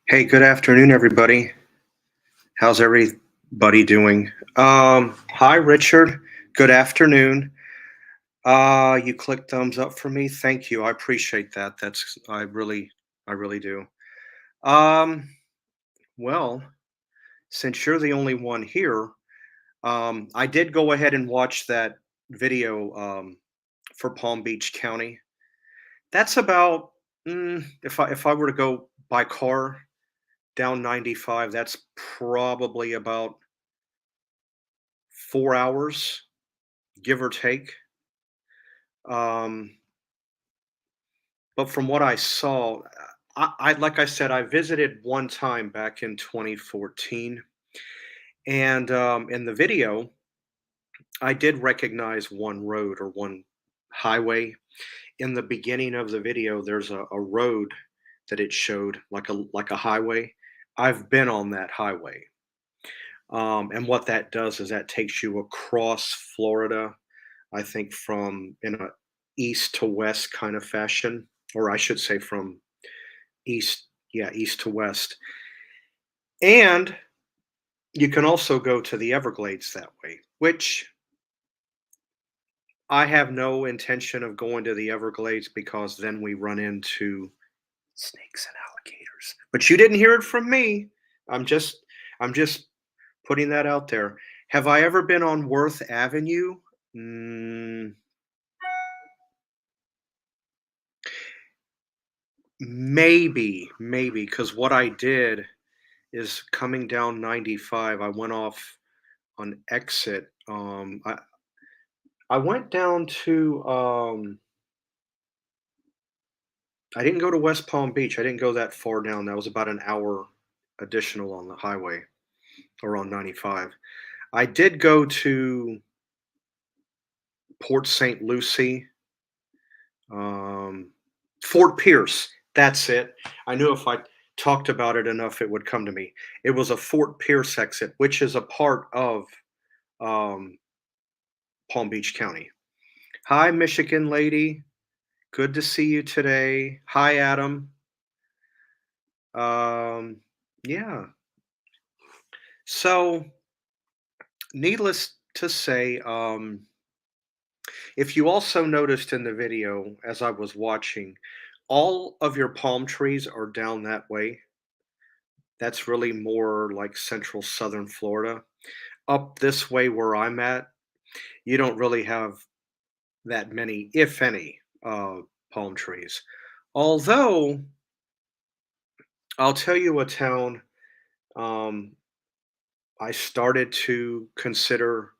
Hey, good afternoon, everybody. How's everybody doing? Hi, Richard. Good afternoon. You clicked thumbs up for me. Thank you. I appreciate that. I really do. Um, well, since you're the only one here, I did go ahead and watch that video for Palm Beach County. That's about if I were to go by car down 95, that's probably about 4 hours, give or take. Um, but from what I saw, I like I said, I visited one time back in 2014, and in the video, I did recognize one road or one highway. In the beginning of the video, there's a road that it showed like a highway. I've been on that highway, and what that does is that takes you across Florida. I think from in a east to west kind of fashion, or I should say from east, yeah, east to west. And you can also go to the Everglades that way, which I have no intention of going to the Everglades because then we run into snakes and alligators. But you didn't hear it from me. I'm just I'm just putting that out there. Have I ever been on Worth Avenue? Mm, maybe, because what I did is coming down 95. I went off on exit. I went down to I didn't go to West Palm Beach. I didn't go that far down. That was about an hour additional on the highway or on 95. I did go to Port St. Lucie, um, Fort Pierce. That's it. I knew if I talked about it enough, it would come to me. It was a Fort Pierce exit, which is a part of um, Palm Beach County. Hi, Michigan lady. Good to see you today. Hi, Adam. Um, yeah. So, needless to say, if you also noticed in the video as I was watching, all of your palm trees are down that way. That's really more like central southern Florida. Up this way where I'm at, you don't really have that many, if any, palm trees. Although, I'll tell you a town um, I started to consider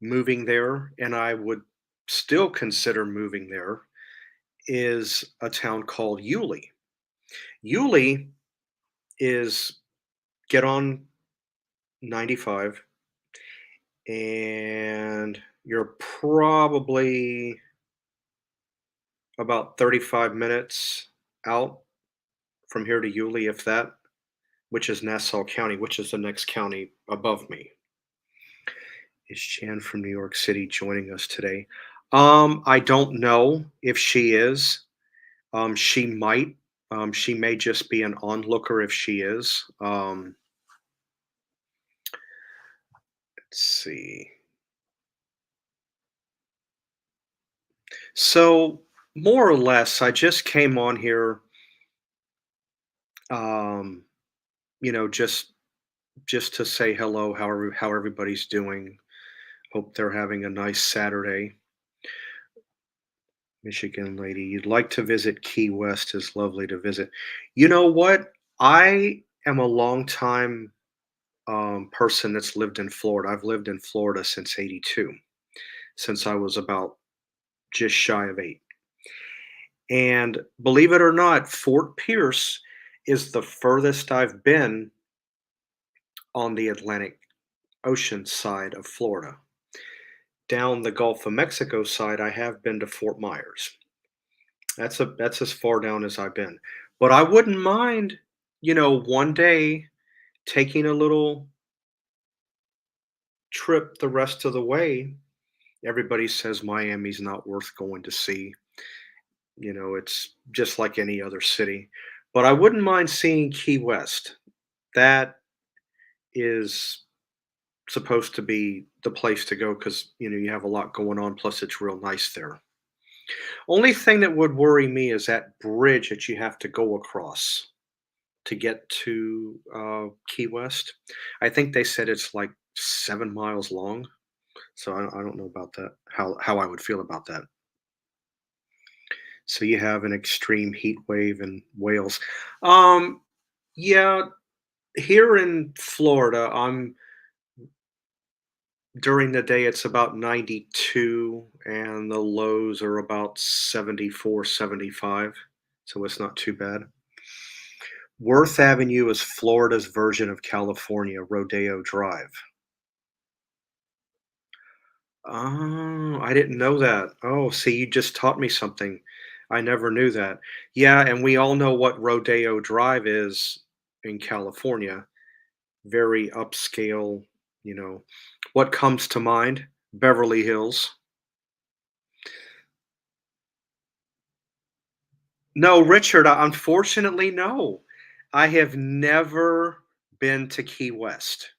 moving there, and I would still consider moving there, is a town called Yulee. Yulee is get on 95, and you're probably about 35 minutes out from here to Yulee, if that, which is Nassau County, which is the next county above me. Is Jan from New York City joining us today? I don't know if she is. She might. She may just be an onlooker if she is. Let's see. So more or less, I just came on here, um, just to say hello, how everybody's doing. Hope they're having a nice Saturday. Michigan lady, you'd like to visit Key West is lovely to visit. You know what? I am a long time person that's lived in Florida. I've lived in Florida since '82, since I was about just shy of 8. And believe it or not, Fort Pierce is the furthest I've been on the Atlantic Ocean side of Florida. Down the Gulf of Mexico side, I have been to Fort Myers. That's as far down as I've been. But I wouldn't mind, one day taking a little trip the rest of the way. Everybody says Miami's not worth going to see. It's just like any other city. but I wouldn't mind seeing Key West. That is supposed to be the place to go because you have a lot going on. Plus, it's real nice there. Only thing that would worry me is that bridge that you have to go across to get to Key West. I think they said it's like 7 miles long. So I don't know about that. How I would feel about that. So you have an extreme heat wave in Wales. Um, yeah, here in Florida, I'm during the day it's about 92 and the lows are about 74, 75. So it's not too bad. Worth Avenue is Florida's version of California, Rodeo Drive. Oh, I didn't know that. Oh, see, you just taught me something. I never knew that. Yeah, and we all know what Rodeo Drive is in California. Very upscale, you know. What comes to mind? Beverly Hills. No, Richard, unfortunately, no. I have never been to Key West.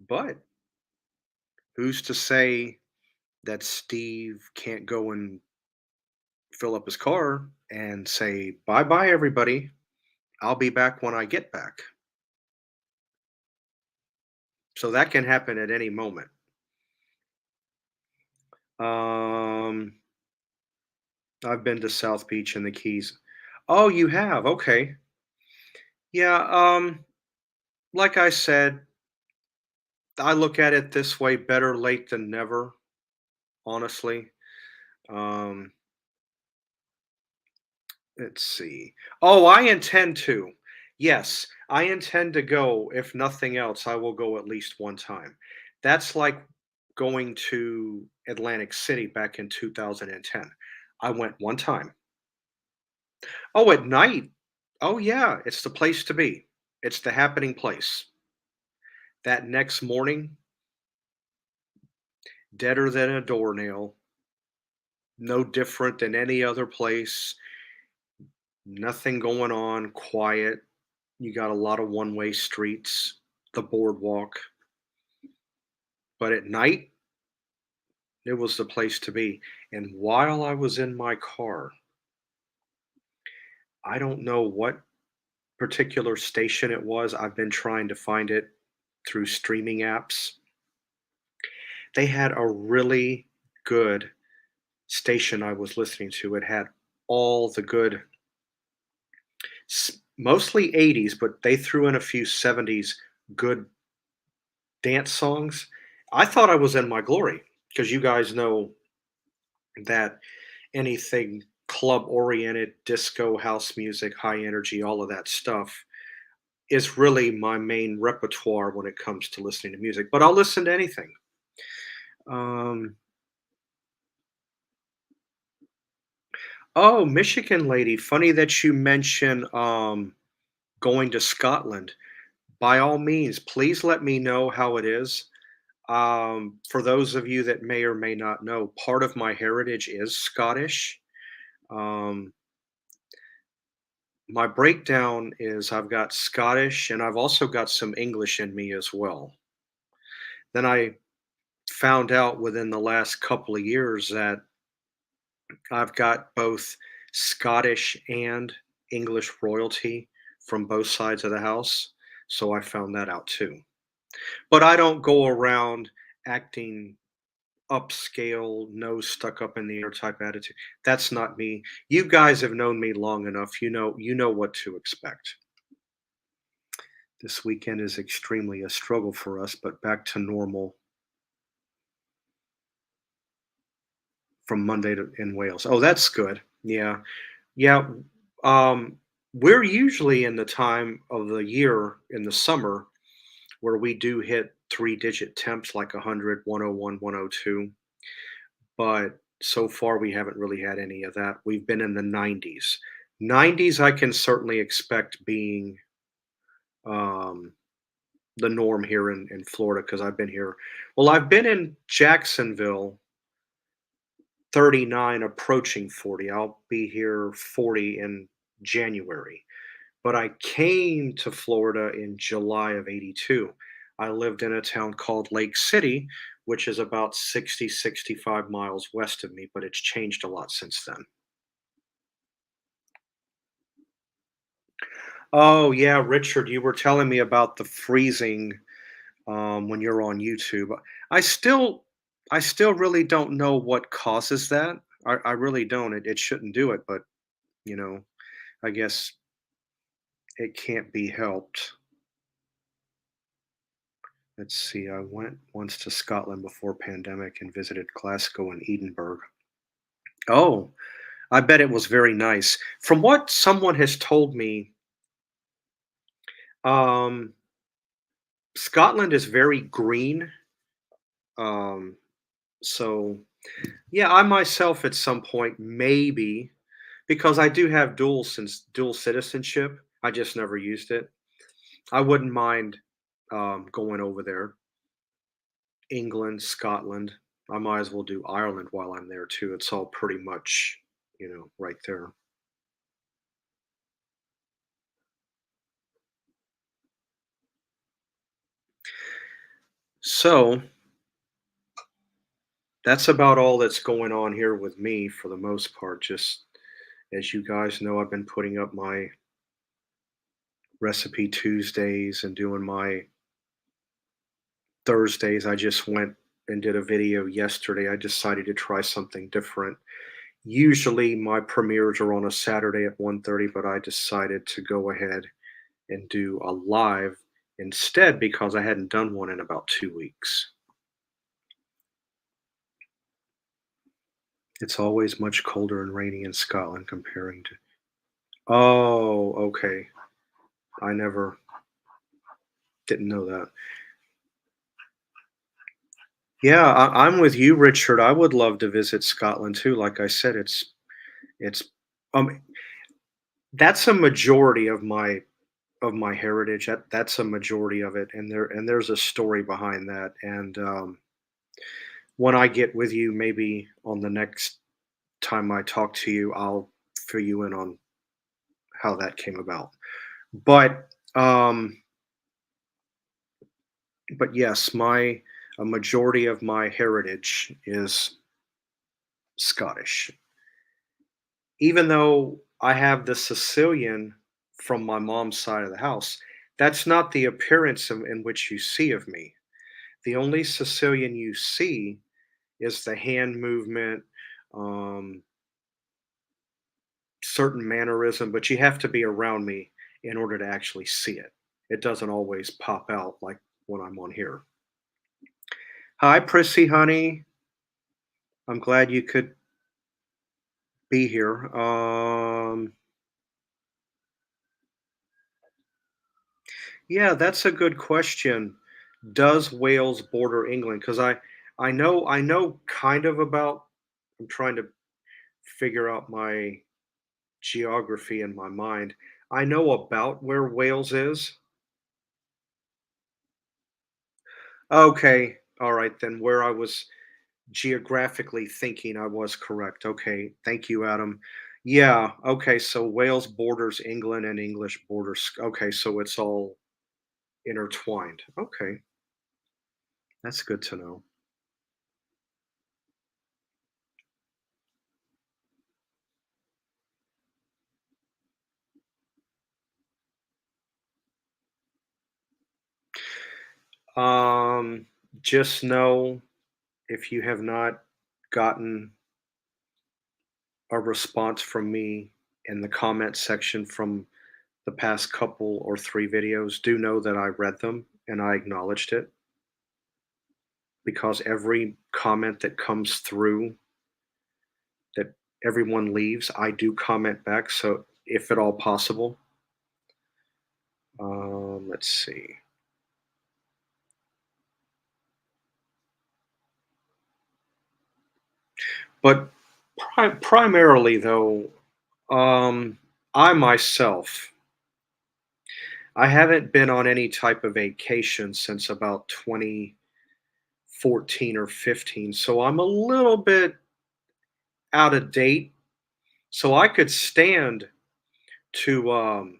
But who's to say that Steve can't go and fill up his car and say, bye bye, everybody. I'll be back when I get back. So that can happen at any moment. Um, I've been to South Beach and the Keys. Oh, you have? Okay. Yeah. Like I said, I look at it this way: better late than never. Honestly. Um, let's see. Oh, I intend to. Yes, I intend to go. If nothing else, I will go at least one time. That's like going to Atlantic City back in 2010. I went one time. Oh, at night. Oh, yeah, it's the place to be. It's the happening place. That next morning, deader than a doornail, no different than any other place. Nothing going on, quiet. You got a lot of one-way streets, the boardwalk. But at night, it was the place to be. And while I was in my car, I don't know what particular station it was. I've been trying to find it through streaming apps. They had a really good station I was listening to. It had all the good, mostly 80s, but they threw in a few 70s good dance songs. I thought I was in my glory because you guys know that anything club oriented, disco, house music, high energy, all of that stuff is really my main repertoire when it comes to listening to music. But I'll listen to anything. Um, oh, Michigan lady, funny that you mention going to Scotland. By all means, please let me know how it is. For those of you that may or may not know, part of my heritage is Scottish. Um, my breakdown is I've got Scottish and I've also got some English in me as well. Then I found out within the last couple of years that I've got both Scottish and English royalty from both sides of the house. So I found that out too. But I don't go around acting upscale, nose stuck up in the air type attitude. That's not me. You guys have known me long enough. You know what to expect. This weekend is extremely a struggle for us, but back to normal from Monday to in Wales. Oh, that's good. Yeah. Yeah. Um, we're usually in the time of the year in the summer where we do hit three-digit temps like 100, 101, 102. But so far we haven't really had any of that. We've been in the 90s. 90s, I can certainly expect being um, the norm here in Florida because I've been here. Well, I've been in Jacksonville 39, approaching 40. I'll be here 40 in January. But I came to Florida in July of '82. I lived in a town called Lake City, which is about 60, 65 miles west of me, but it's changed a lot since then. Oh, yeah, Richard, you were telling me about the freezing when you're on YouTube. I still, I still really don't know what causes that. I really don't. It shouldn't do it, but you know, I guess it can't be helped. Let's see. I went once to Scotland before pandemic and visited Glasgow and Edinburgh. Oh, I bet it was very nice. From what someone has told me, um, Scotland is very green. Um, so yeah, I myself at some point maybe because I do have dual citizenship. I just never used it. I wouldn't mind going over there. England, Scotland. I might as well do Ireland while I'm there too. It's all pretty much, right there. So that's about all that's going on here with me for the most part. Just as you guys know, I've been putting up my recipe Tuesdays and doing my Thursdays. I just went and did a video yesterday. I decided to try something different. Usually my premieres are on a Saturday at 1:30, but I decided to go ahead and do a live instead because I hadn't done one in about 2 weeks. It's always much colder and rainy in Scotland comparing to. Oh, okay. I never didn't know that. Yeah, I'm with you, Richard. I would love to visit Scotland too. Like I said, it's um that's a majority of my heritage. That's a majority of it, and there's a story behind that. And when I get with you, maybe on the next time I talk to you, I'll fill you in on how that came about. But but yes, my a majority of my heritage is Scottish. Even though I have the Sicilian from my mom's side of the house, that's not the appearance in which you see of me. The only Sicilian you see is the hand movement, um, certain mannerism, but you have to be around me in order to actually see it. It doesn't always pop out like when I'm on here. Hi, Prissy, honey. I'm glad you could be here. Yeah, that's a good question. Does Wales border England? Because I know kind of about. I'm trying to figure out my geography in my mind. I know about where Wales is. Okay, all right, then where I was geographically thinking I was correct. Okay, thank you, Adam. Yeah, okay, so Wales borders England and English borders. Okay, so it's all intertwined. Okay, that's good to know. Um, just know if you have not gotten a response from me in the comment section from the past couple or three videos, do know that I read them and I acknowledged it because every comment that comes through that everyone leaves, I do comment back. So if at all possible, let's see. But primarily though, I myself, I haven't been on any type of vacation since about 2014 or 15. So I'm a little bit out of date. So I could stand to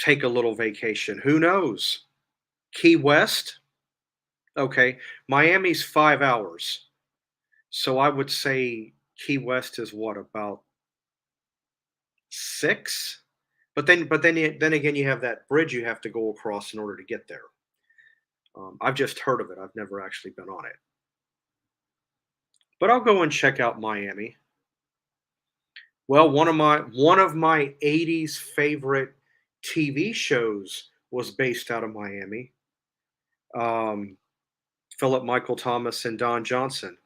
take a little vacation. Who knows? Key West? Okay. Miami's 5 hours. So I would say Key West is what, about six? Then again, you have that bridge you have to go across in order to get there. I've just heard of it. I've never actually been on it. But I'll go and check out Miami. Well, one of my 80s favorite TV shows was based out of Miami. Um, Philip Michael Thomas and Don Johnson,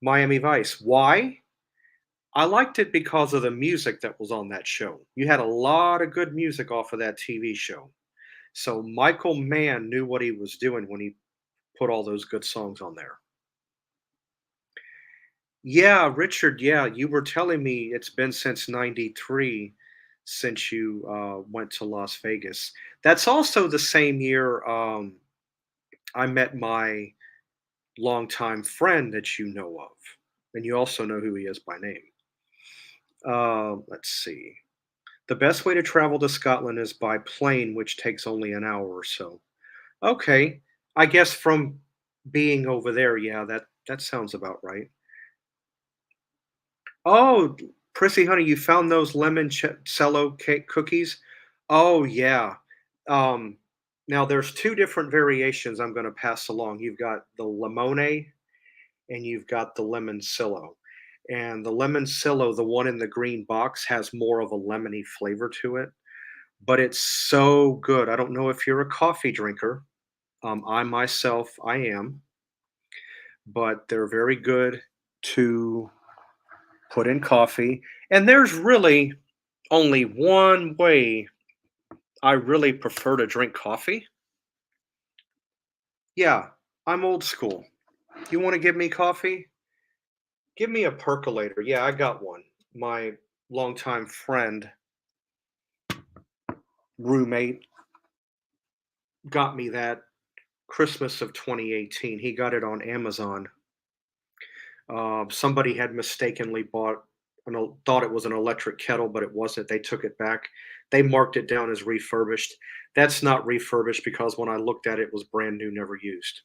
Miami Vice. Why? I liked it because of the music that was on that show. You had a lot of good music off of that TV show. So Michael Mann knew what he was doing when he put all those good songs on there. Yeah, Richard, yeah, you were telling me it's been since '93 since you went to Las Vegas. That's also the same year I met my longtime friend that you know of. And you also know who he is by name. Let's see. The best way to travel to Scotland is by plane, which takes only an hour or so. Okay. I guess from being over there, yeah, that sounds about right. Oh, Prissy, honey, you found those cello cake cookies? Oh, yeah. Um, Now there's two different variations I'm going to pass along. You've got the limone and you've got the lemon Cello. And the lemon Cello, the one in the green box, has more of a lemony flavor to it, but it's so good. I don't know if you're a coffee drinker. I myself, I am, but they're very good to put in coffee. And there's really only one way I really prefer to drink coffee. Yeah, I'm old school. You want to give me coffee? Give me a percolator. Yeah, I got one. My longtime friend, roommate, got me that Christmas of 2018. He got it on Amazon. Somebody had mistakenly thought it was an electric kettle, but it wasn't. They took it back. They marked it down as refurbished. That's not refurbished because when I looked at it, it was brand new, never used.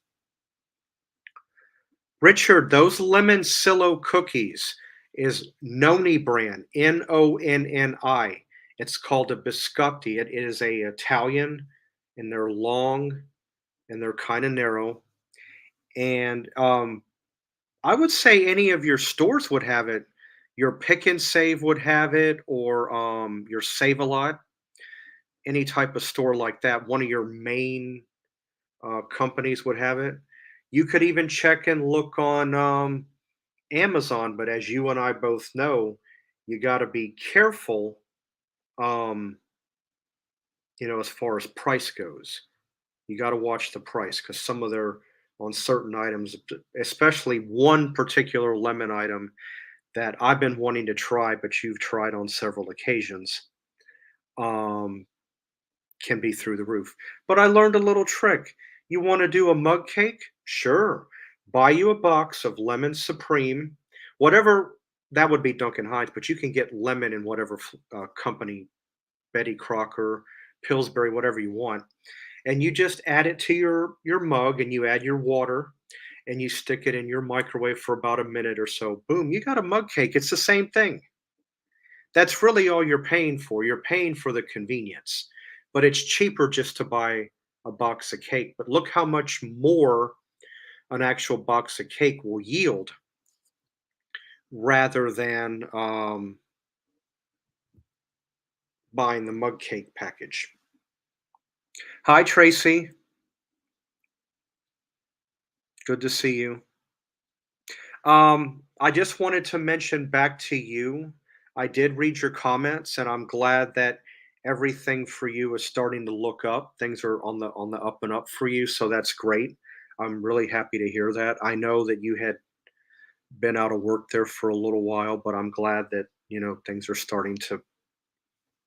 Richard, those lemon Cillo cookies is Noni brand, Nonni. It's called a biscotti. It is a Italian, and they're long and they're kind of narrow. And I would say any of your stores would have it. Your Pick and Save would have it, or your Save a Lot, any type of store like that. One of your main companies would have it. You could even check and look on Amazon, but as you and I both know, you got to be careful, um, as far as price goes. You got to watch the price because some of their on certain items, especially one particular lemon item that I've been wanting to try, but you've tried on several occasions, um, can be through the roof. But I learned a little trick. You want to do a mug cake? Sure. Buy you a box of lemon supreme, whatever that would be Duncan Hines, but you can get lemon in whatever company, Betty Crocker, Pillsbury, whatever you want, and you just add it to your mug, and you add your water, and you stick it in your microwave for about a minute or so. Boom, you got a mug cake. It's the same thing. That's really all you're paying for. You're paying for the convenience, but it's cheaper just to buy a box of cake. But look how much more an actual box of cake will yield rather than buying the mug cake package. Hi, Tracy. Good to see you. I just wanted to mention back to you. I did read your comments, and I'm glad that everything for you is starting to look up. Things are on the up and up for you, so that's great. I'm really happy to hear that. I know that you had been out of work there for a little while, but I'm glad that things are starting to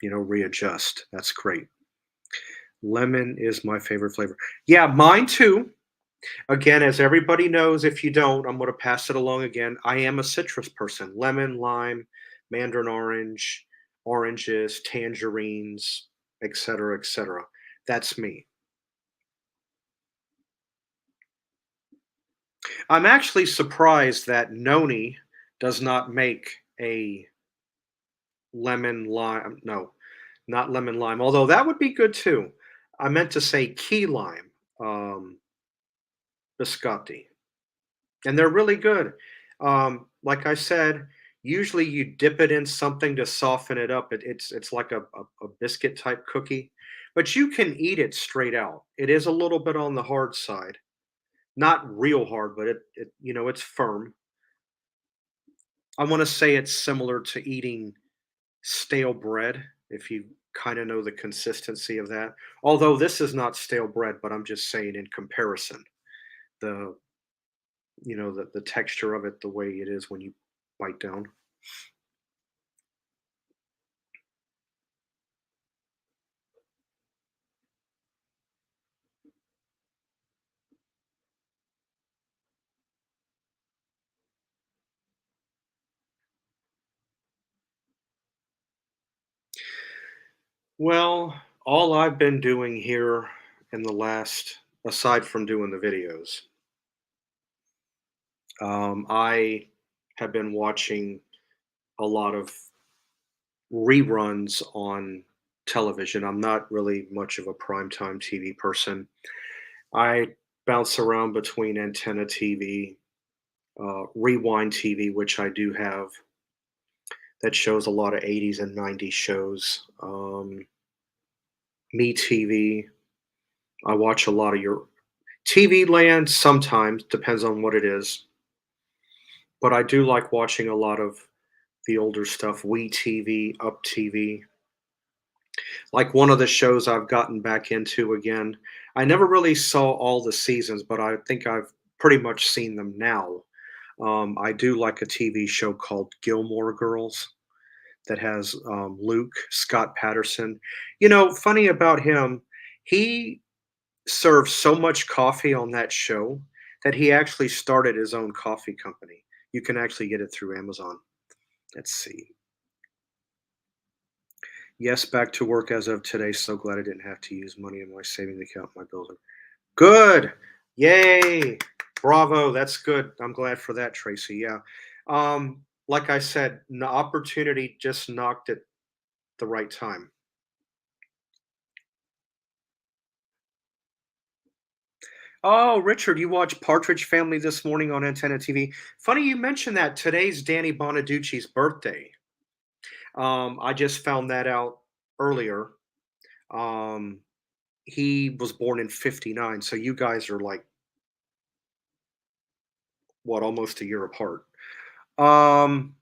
readjust. That's great. Lemon is my favorite flavor. Yeah, mine too. Again, as everybody knows, if you don't, I'm going to pass it along again. I am a citrus person: lemon, lime, mandarin orange. oranges, tangerines, etc., etc. That's me. I'm actually surprised that Noni does not make a lemon lime. No, not lemon lime, although that would be good too. I meant to say key lime biscotti, and they're really good. Like I said, usually you dip it in something to soften it up. It's like a biscuit type cookie, but you can eat it straight out. It is a little bit on the hard side, not real hard, but it's firm. I want to say it's similar to eating stale bread, if you kind of know the consistency of that. Although this is not stale bread, but I'm just saying in comparison, the the texture of it, the way it is when you bite down. Well, all I've been doing here in the last, aside from doing the videos, I have been watching a lot of reruns on television. I'm not really much of a primetime TV person. I bounce around between antenna TV, rewind TV, which I do have, that shows a lot of 80s and 90s shows. Me TV. I watch a lot of your TV Land sometimes, depends on what it is. But I do like watching a lot of the older stuff, We TV, Up TV. Like one of the shows I've gotten back into again. I never really saw all the seasons, but I think I've pretty much seen them now. I do like a TV show called Gilmore Girls that has Luke Scott Patterson. Funny about him, he served so much coffee on that show that he actually started his own coffee company. You can actually get it through Amazon. Let's see. Yes, back to work as of today. So glad I didn't have to use money in my saving account. My bills are good. Yay. Bravo. That's good. I'm glad for that, Tracy. Yeah. Like I said, the opportunity just knocked at the right time. Oh, Richard, you watched Partridge Family this morning on Antenna TV. Funny you mentioned that. Today's Danny Bonaducci's birthday. I just found that out earlier. Um, he was born in '59, so you guys are like what, almost a year apart. Um,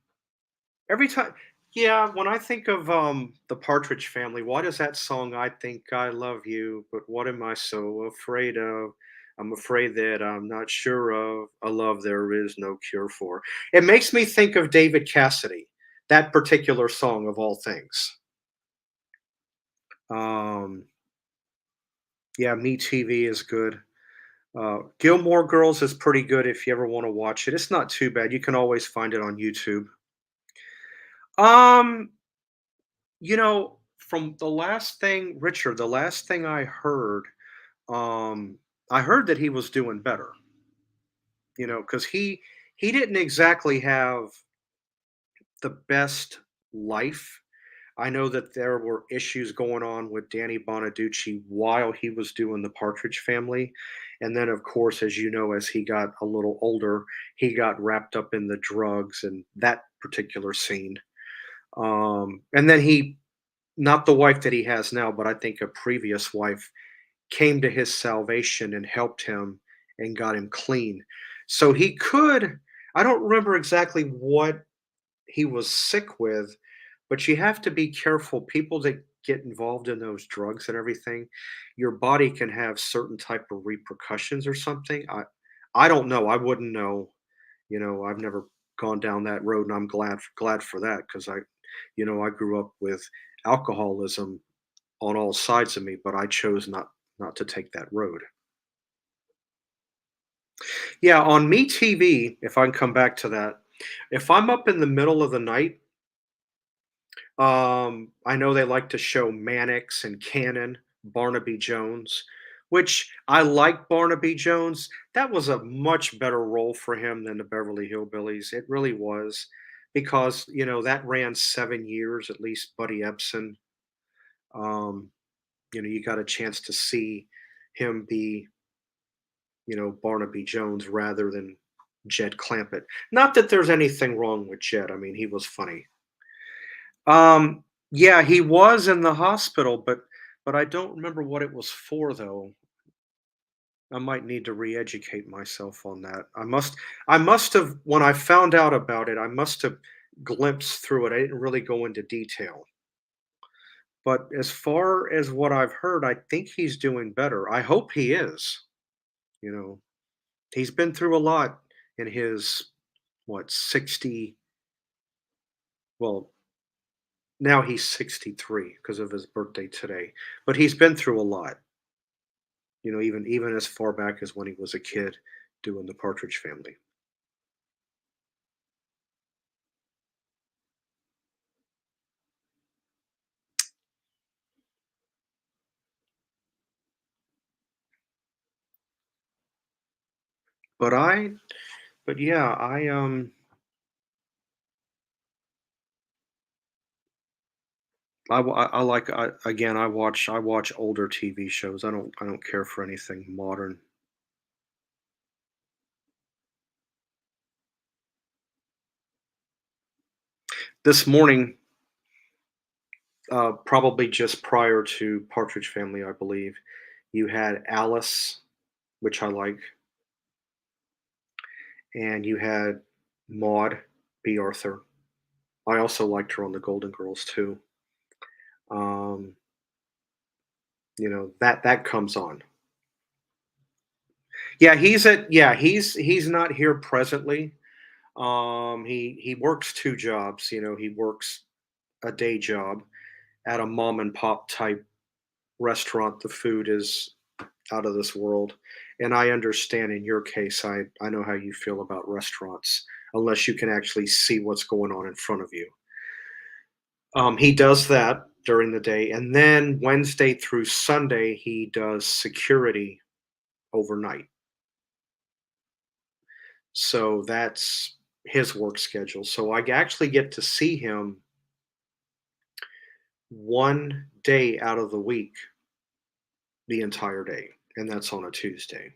every time, yeah, when I think of the Partridge Family, what is that song? I think I love you, but what am I so afraid of? I'm afraid that I'm not sure of a love there is no cure for. It makes me think of David Cassidy, that particular song of all things. Um, yeah, Me TV is good. Gilmore Girls is pretty good if you ever want to watch it. It's not too bad. You can always find it on YouTube. Um, from the last thing, Richard, the last thing um, I heard that he was doing better. Because he didn't exactly have the best life. I know that there were issues going on with Danny Bonaducci while he was doing the Partridge Family. And then, of course, as you know, as he got a little older, he got wrapped up in the drugs and that particular scene. And then not the wife that he has now, but I think a previous wife came to his salvation and helped him and got him clean. So I don't remember exactly what he was sick with, but you have to be careful. People that get involved in those drugs and everything, your body can have certain type of repercussions or something. I don't know. I wouldn't know. I've never gone down that road, and I'm glad for that because I grew up with alcoholism on all sides of me, but I chose not to take that road. Yeah, on Me TV, if I can come back to that, if I'm up in the middle of the night, I know they like to show Mannix and Cannon, Barnaby Jones, which I like Barnaby Jones. That was a much better role for him than the Beverly Hillbillies. It really was because, that ran 7 years, at least Buddy Ebsen. Um, you got a chance to see him be, Barnaby Jones rather than Jed Clampett. Not that there's anything wrong with Jed. I mean, he was funny. Um, yeah, he was in the hospital, but I don't remember what it was for though. I might need to re-educate myself on that. I must have when I found out about it, I must have glimpsed through it. I didn't really go into detail. But as far as what I've heard, I think he's doing better. I hope he is. You know, he's been through a lot in his 60, well, now he's 63 because of his birthday today. But he's been through a lot. Even as far back as when he was a kid doing the Partridge Family. But I but yeah, I like again, I watch older TV shows. I don't care for anything modern. This morning, probably just prior to Partridge Family, I believe, you had Alice, which I like, and you had Maud B. Arthur. I also liked her on the Golden Girls too. Um, that comes on. Yeah, he's not here presently. He works 2 jobs. He works a day job at a mom and pop type restaurant. The food is out of this world, and I understand in your case. I know how you feel about restaurants unless you can actually see what's going on in front of you. He does that during the day, and then Wednesday through Sunday he does security overnight. So that's his work schedule. So I actually get to see him one day out of the week, the entire day, and that's on a Tuesday.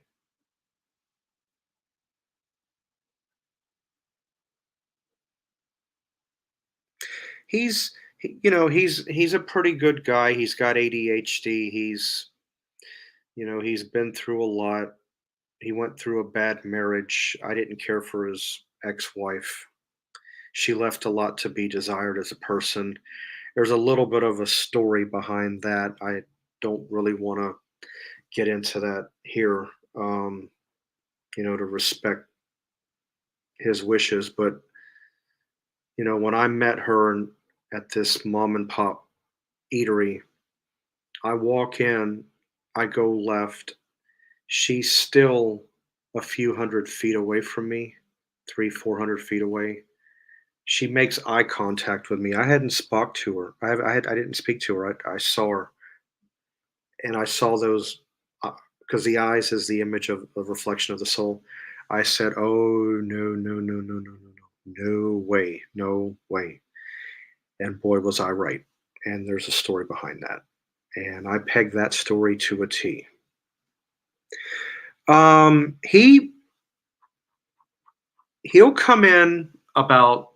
He's a pretty good guy. He's got ADHD. He's been through a lot. He went through a bad marriage. I didn't care for his ex-wife. She left a lot to be desired as a person. There's a little bit of a story behind that. I don't really want to get into that here, um, to respect his wishes. But, when I met her at this mom and pop eatery, I walk in, I go left. She's still a few hundred feet away from me, 400 feet away. She makes eye contact with me. I hadn't spoke to her. I didn't speak to her. I saw her, and I saw those because the eyes is the image of a reflection of the soul. I said, "Oh no, no, no, no, no, no, no, no way, no way!" And boy, was I right. And there's a story behind that, and I pegged that story to a T. He he'll come in about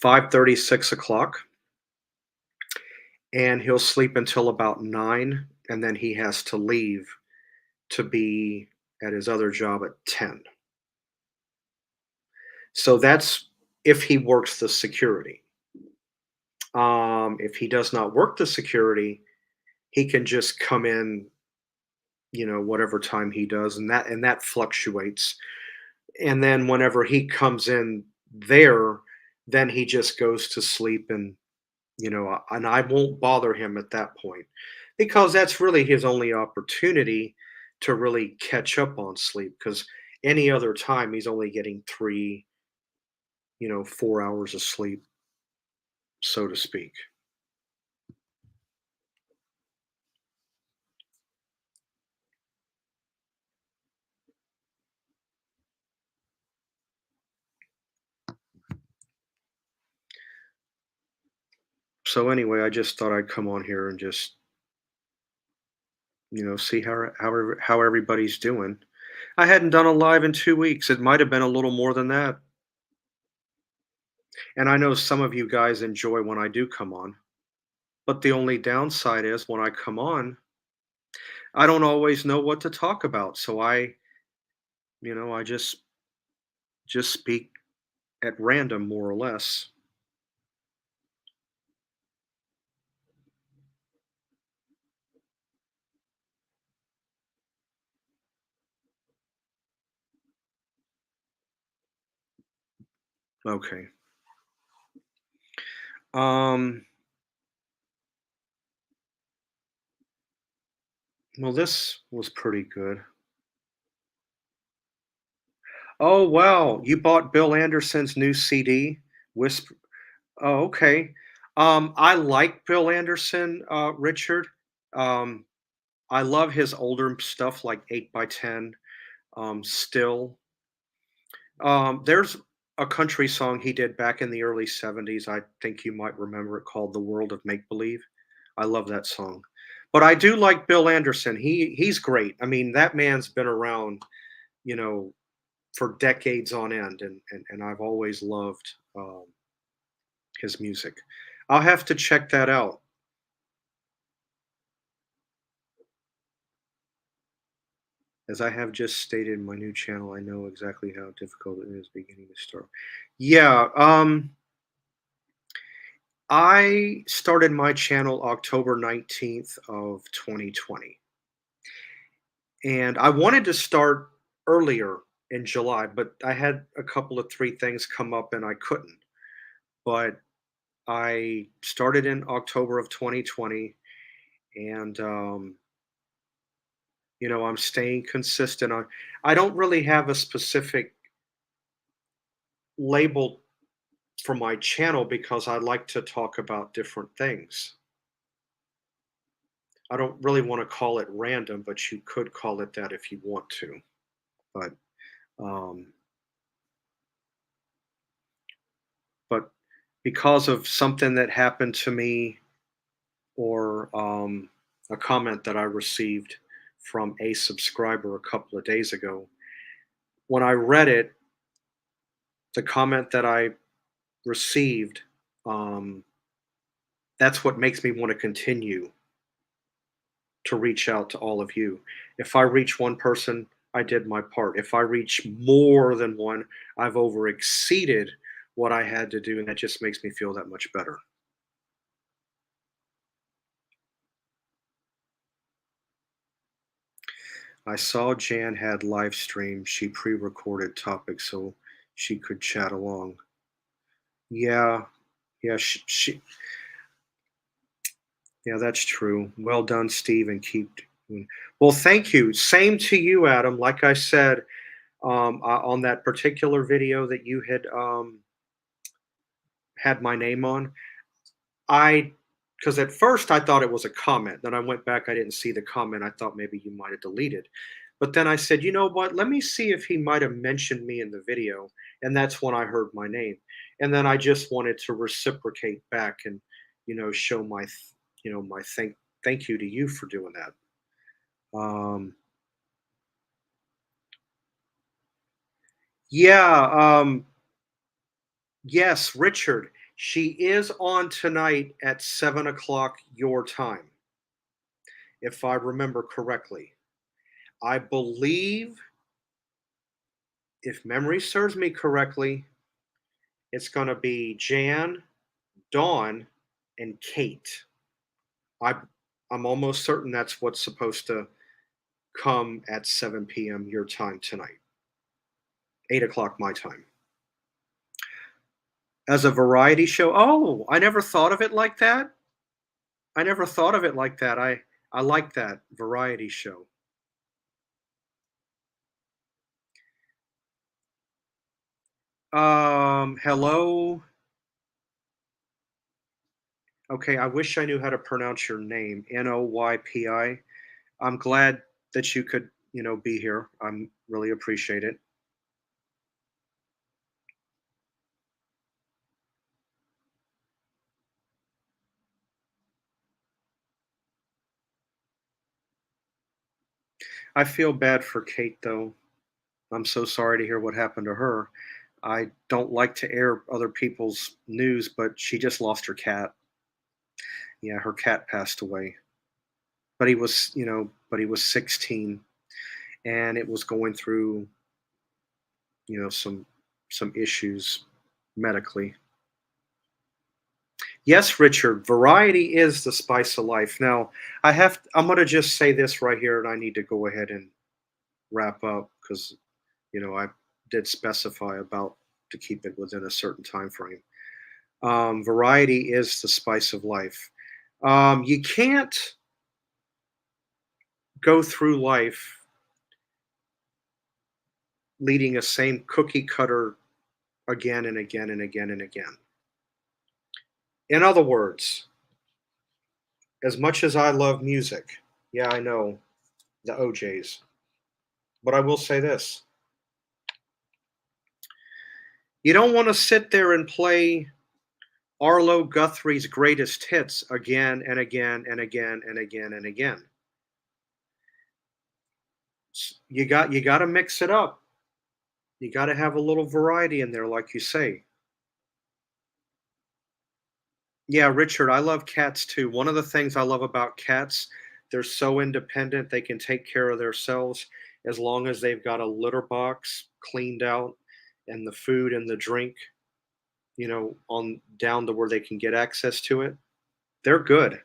5:30, 6 o'clock, and he'll sleep until about 9, and then he has to leave to be at his other job at 10. So that's if he works the security. If he does not work the security, he can just come in, whatever time he does, and that fluctuates. And then whenever he comes in there, then he just goes to sleep, and I won't bother him at that point because that's really his only opportunity to really catch up on sleep because any other time he's only getting 3, 4 hours of sleep. so to speak. So anyway, I just thought I'd come on here and just, see how everybody's doing. I hadn't done a live in 2 weeks. It might have been a little more than that. And I know some of you guys enjoy when I do come on. But the only downside is when I come on, I don't always know what to talk about. So I just speak at random more or less. Okay. Um well, this was pretty good. Oh, wow. You bought Bill Anderson's new CD? Whisper. Oh, okay. I like Bill Anderson, Richard. Um, I love his older stuff like 8 by 10, Still. There's a country song he did back in the early 70s. I think you might remember it, called The World of Make Believe. I love that song. But I do like Bill Anderson. He's great. I mean, that man's been around, you know, for decades on end, and I've always loved his music. I'll have to check that out. As I have just stated in my new channel, I know exactly how difficult it is beginning to start. Yeah, I started my channel October 19th of 2020. And I wanted to start earlier in July, but I had a couple of three things come up and I couldn't. But I started in October of 2020, and I'm staying consistent. I don't really have a specific label for my channel because I like to talk about different things. I don't really want to call it random, but you could call it that if you want to. But um, but because of something that happened to me, or a comment that I received from a subscriber a couple of days ago, when I read it, the comment that I received, um, that's what makes me want to continue to reach out to all of you. If I reach one person, I did my part. If I reach more than one, I've over exceeded what I had to do, and that just makes me feel that much better. I saw Jan had live stream. She pre-recorded topics so she could chat along. Yeah, yeah, yeah, that's true. Well done, Steve, and keep. Well, thank you. Same to you, Adam. Like I said, on that particular video that you had my name on, I because at first I thought it was a comment. Then I went back, I didn't see the comment. I thought maybe you might have deleted. But then I said, you know what? Let me see if he might have mentioned me in the video. And that's when I heard my name. And then I just wanted to reciprocate back and, show my thank you to you for doing that. Yeah, yes, Richard. She is on tonight at 7 o'clock your time, if I remember correctly. I believe, if memory serves me correctly, it's going to be Jan, Dawn, and Kate. I, I'm almost certain that's what's supposed to come at 7 p.m. your time tonight, 8 o'clock my time. As a variety show, oh, I never thought of it like that. I never thought of it like that. I like that variety show. Hello. Okay, I wish I knew how to pronounce your name. Noypi. I'm glad that you could, be here. I'm really appreciate it. I feel bad for Kate though. I'm so sorry to hear what happened to her. I don't like to air other people's news, but she just lost her cat. Yeah, her cat passed away. But he was 16 and it was going through, some issues medically. Yes, Richard, variety is the spice of life. Now, I'm going to just say this right here and I need to go ahead and wrap up because, I did specify about to keep it within a certain time frame. Variety is the spice of life. You can't go through life leading a same cookie cutter again and again and again and again. In other words, as much as I love music, yeah, I know the OJs, but I will say this: you don't want to sit there and play Arlo Guthrie's greatest hits again and again and again and again and again. You got to mix it up. You got to have a little variety in there, like you say. Yeah, Richard, I love cats too. One of the things I love about cats, they're so independent, they can take care of themselves as long as they've got a litter box cleaned out and the food and the drink, on down to where they can get access to it. They're good.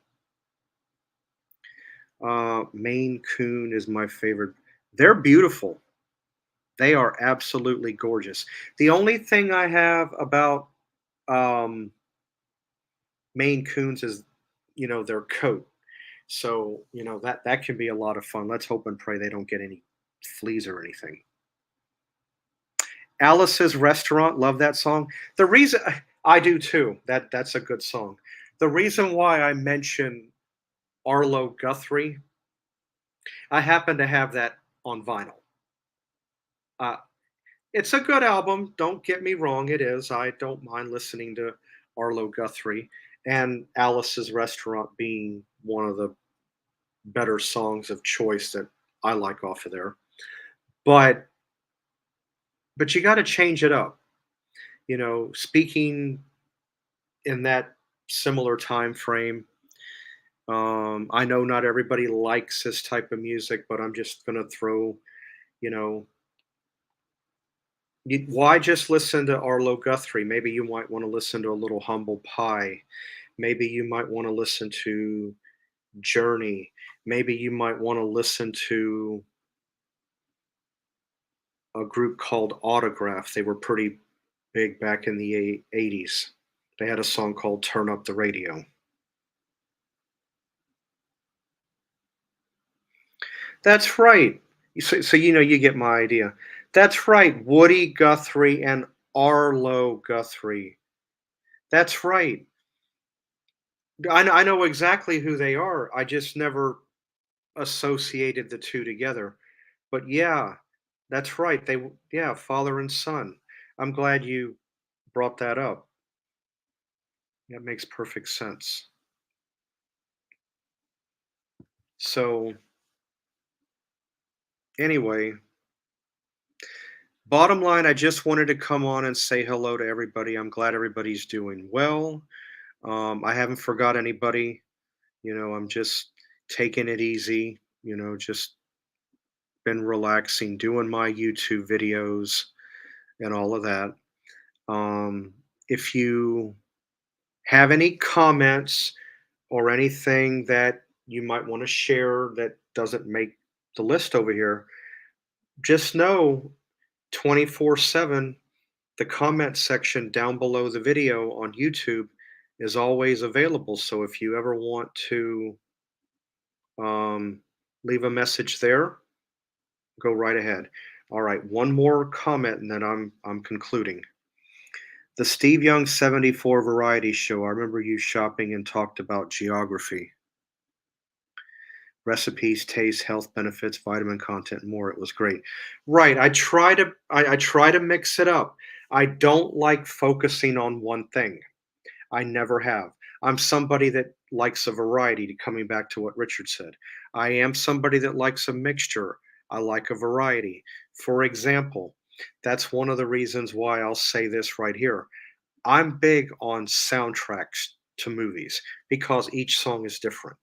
Maine Coon is my favorite. They're beautiful. They are absolutely gorgeous. The only thing I have about um, Maine Coons is, their coat. So, that can be a lot of fun. Let's hope and pray they don't get any fleas or anything. Alice's Restaurant, love that song. The reason I do too. That's a good song. The reason why I mention Arlo Guthrie, I happen to have that on vinyl. Uh, it's a good album. Don't get me wrong. It is. I don't mind listening to Arlo Guthrie and Alice's Restaurant being one of the better songs of choice that I like off of there. But you got to change it up. Speaking in that similar time frame. I know not everybody likes this type of music, but I'm just gonna throw, you know, why just listen to Arlo Guthrie? Maybe you might want to listen to a little Humble Pie. Maybe you might want to listen to Journey. Maybe you might want to listen to a group called Autograph. They were pretty big back in the 80s. They had a song called Turn Up the Radio. That's right. So you get my idea. That's right. Woody Guthrie and Arlo Guthrie. That's right. I know exactly who they are. I just never associated the two together. But yeah, that's right. Yeah, father and son. I'm glad you brought that up. That makes perfect sense. So anyway, bottom line, I just wanted to come on and say hello to everybody. I'm glad everybody's doing well. I haven't forgot anybody. I'm just taking it easy. Just been relaxing, doing my YouTube videos and all of that. If you have any comments or anything that you might want to share that doesn't make the list over here, just know 24/7, the comment section down below the video on YouTube is always available. So if you ever want to um, leave a message there, go right ahead. All right, one more comment and then I'm concluding. The Steve Young 74 variety show. I remember you shopping and talked about geography, recipes, taste, health benefits, vitamin content, and more. It was great. Right. I try to mix it up. I don't like focusing on one thing. I never have. I'm somebody that likes a variety, to coming back to what Richard said. I am somebody that likes a mixture. I like a variety. For example, that's one of the reasons why I'll say this right here. I'm big on soundtracks to movies because each song is different.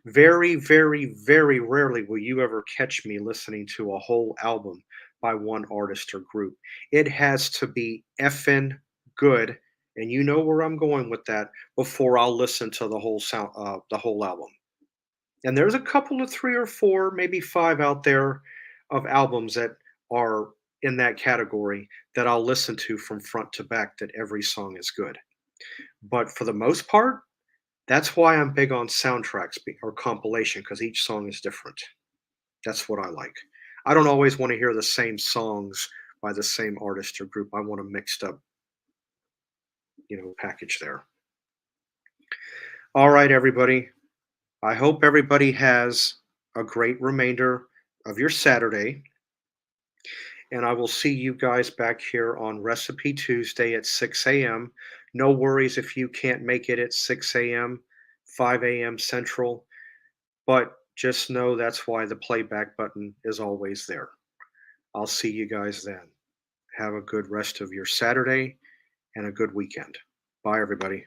Very, very, very rarely will you ever catch me listening to a whole album by one artist or group. It has to be effing good, and you know where I'm going with that, before I'll listen to the whole album. And there's a couple of 3 or 4, maybe 5 out there of albums that are in that category that I'll listen to from front to back, that every song is good. But for the most part, that's why I'm big on soundtracks or compilation, because each song is different. That's what I like. I don't always want to hear the same songs by the same artist or group. I want a mixed up, package there. All right, everybody. I hope everybody has a great remainder of your Saturday. And I will see you guys back here on Recipe Tuesday at 6 a.m. No worries if you can't make it at 6 a.m., 5 a.m. Central. But just know that's why the playback button is always there. I'll see you guys then. Have a good rest of your Saturday and a good weekend. Bye, everybody.